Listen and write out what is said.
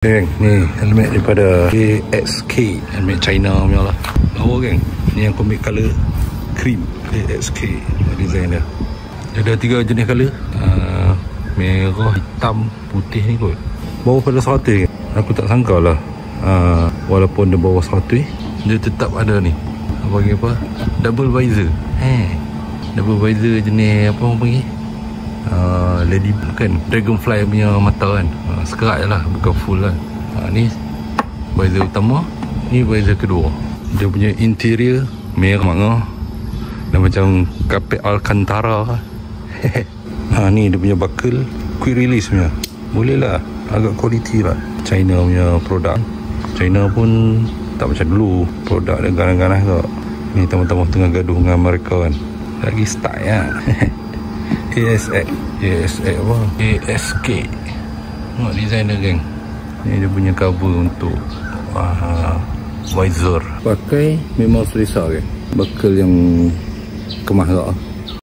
Geng, ni helmet daripada AXK, helmet China punya lah. Lawa geng. Ni yang komik color cream, AXK design dia. Dia ada 3 jenis color, merah, hitam, putih ni kot. Bawah pada 100 geng. Aku tak sangka lah, walaupun dia bawah 100, dia tetap ada ni, apa panggil apa, double visor. Double visor jenis apa orang panggil, lady kan, dragonfly punya mata kan, sekerat je lah, bukan full lah. Ni visor utama, ni visor kedua. Dia punya interior merah dan macam kapet Alcantara. Ni dia punya buckle quick release punya, boleh lah, agak quality lah. China punya produk, China pun tak macam dulu produk dia ganas-ganas ke. Ni teman-teman tengah gaduh dengan mereka kan, lagi start ya. AXK apa? AXK. Tengok design dia geng. Ni dia punya cover untuk visor. Pakai memang selesa geng. Buckle yang kemas tak.